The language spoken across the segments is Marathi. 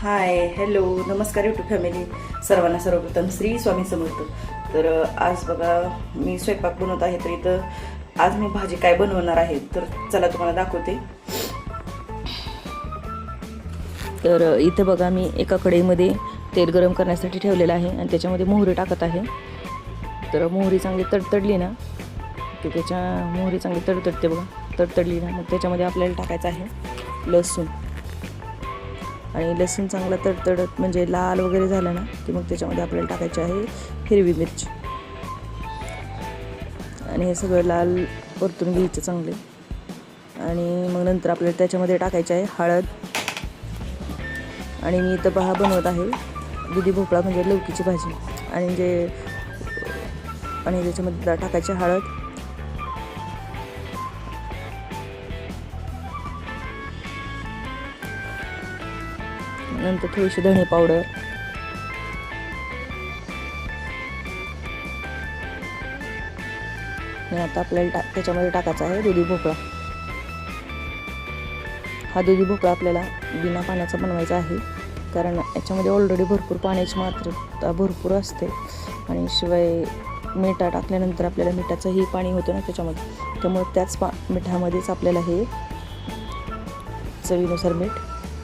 हाय हॅलो नमस्कार यूट्यूब फॅमिली. सर्वांना सर्वप्रथम श्री स्वामी समर्थ. तर आज बघा मी स्वयंपाक बनवत आहे. तर इथं आज मी भाजी काय बनवणार आहे तर चला तुम्हाला दाखवते. तर इथं बघा मी एका कढईमध्ये तेल गरम करण्यासाठी ठेवलेलं आहे आणि त्याच्यामध्ये मोहरी टाकत आहे. तर मोहरी चांगली तडतडली ना की मोहरी चांगली तडतडते बघा. तडतडली ना मग त्याच्यामध्ये आपल्याला टाकायचं आहे लसूण. आणि लसूण चांगला तडतडत म्हणजे लाल वगैरे झाला ना की मग त्याच्यामध्ये आपल्याला टाकायची आहे हिरवी मिरची. आणि हे सगळं लाल परतून घ्यायचं चांगले. आणि मग नंतर आपल्याला त्याच्यामध्ये टाकायचे आहे हळद. आणि मी इथं पहा बनवत आहे दुधी भोपळा म्हणजे लौकीची भाजी. आणि त्याच्यामध्ये टाकायची हळद. नंतर थोडीशी धणे पावडर. आणि आता आपल्याला त्याच्यामध्ये टाकायचा आहे दुधी भोपळा. हा दुधी भोपळा आपल्याला बिना पाण्याचा बनवायचा आहे कारण याच्यामध्ये ऑलरेडी भरपूर पाण्याची मात्रा भरपूर असते. आणि शिवाय मीठ टाकल्यानंतर आपल्याला मिठाचंही पाणी होतं ना त्याच्यामध्ये. त्यामुळे त्याच मिठामध्येच आपल्याला हे चवीनुसार मीठ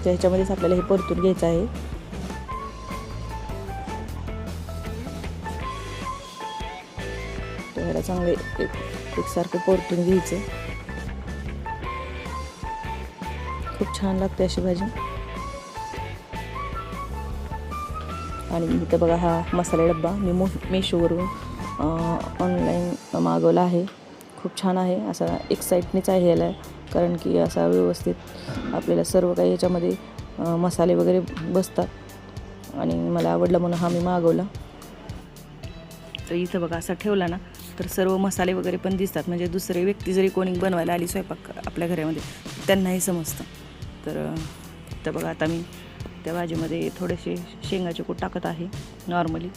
त्याच्यामध्येच आपल्याला हे परतून घ्यायचं आहे. तर चांगले एकसारखे परतून घ्यायचे. खूप छान लागते अशी भाजी. आणि इथं बघा हा मसाला डब्बा मी मेशोवरून ऑनलाईन मागवला आहे. खूप छान आहे. असा एक साईडनेच आहे याला कारण की असा व्यवस्थित आपल्याला सर्व काही याच्यामध्ये मसाले वगैरे बसतात. आणि मला आवडला म्हणून हा मी मागवला. तर इथं बघा असा ठेवला ना तर सर्व मसाले वगैरे पण दिसतात. म्हणजे दुसरी व्यक्ती जरी कोणी बनवायला आली स्वयंपाक आपल्या घरामध्ये त्यांनाही समजतं. तर बघा आता मी त्या भाजीमध्ये थोडेसे शेंगाचे कूट टाकत आहे नॉर्मली.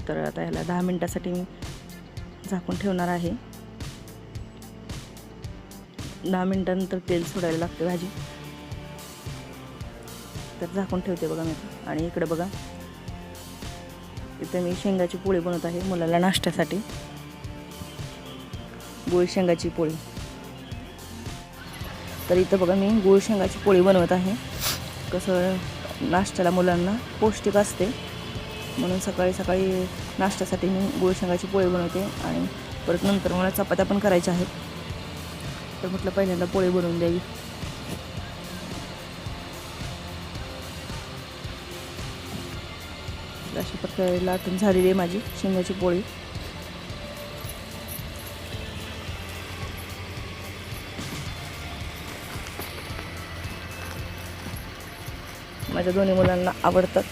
तर आता ह्याला 10 मिनिटासाठी मी झाकून ठेवणार आहे. 10 मिनिटानंतर तेल सोडायला लागते भाजी. तर झाकून ठेवते बघा मी. आणि इकडे बघा इथे मी शेंगाची पोळी बनवत आहे मुलाला नाश्त्यासाठी. गुळ शेंगाची पोळी. तर इथं बघा मी गुळ शेंगाची पोळी बनवत आहे. कसं नाश्त्याला मुलांना पौष्टिक असते म्हणून सकाळी सकाळी नाश्त्यासाठी मी गुळ शेंगाची पोळी बनवते. आणि परत नंतर मला चपात्या पण करायच्या आहेत. तर म्हटलं पहिल्यांदा पोळी बनवून द्यावी. अशा प्रकारे लाटून झालेली आहे माझी शेंगाची पोळी. माझ्या दोन्ही मुलांना आवडतात.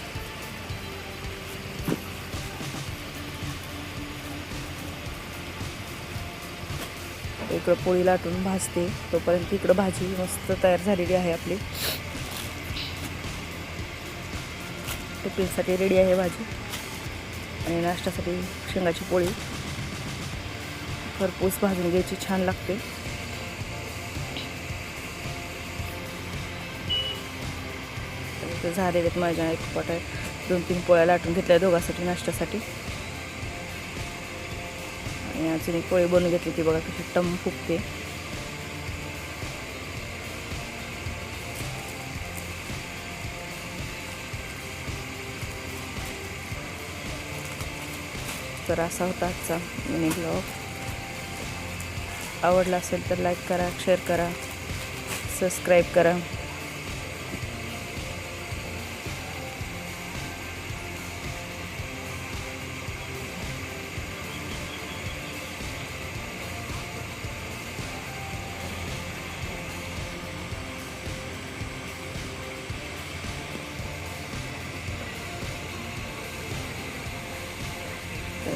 इकडं पोळी लाटून भाजते तोपर्यंत इकडं भाजी मस्त तयार झालेली आहे आपली. टिफिनसाठी रेडी आहे भाजी. आणि नाश्त्यासाठी शेंगाची पोळी खरपूस भाजून घ्यायची. छान लागते. झालेले आहेत माझ्या एक पोटात 2-3 पोळ्या लाटून घेतल्या दोघांसाठी नाश्त्यासाठी. आणि अजून एक पोळी बनवून घेतली ती बघा कशी टम फुगते. तर असा होता आजचा मिनी ब्लॉग. आवडला असेल तर लाईक करा, शेअर करा, सबस्क्राईब करा.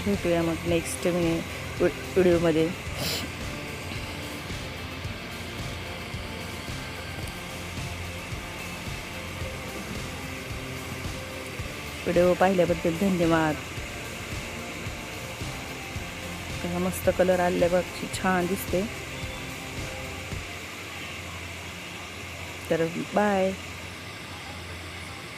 भेटूया मग नेक्स्ट व्हिडिओमध्ये. व्हिडिओ पाहिल्याबद्दल धन्यवाद. मस्त कलर आलेला बघ छान दिसते. तर बाय.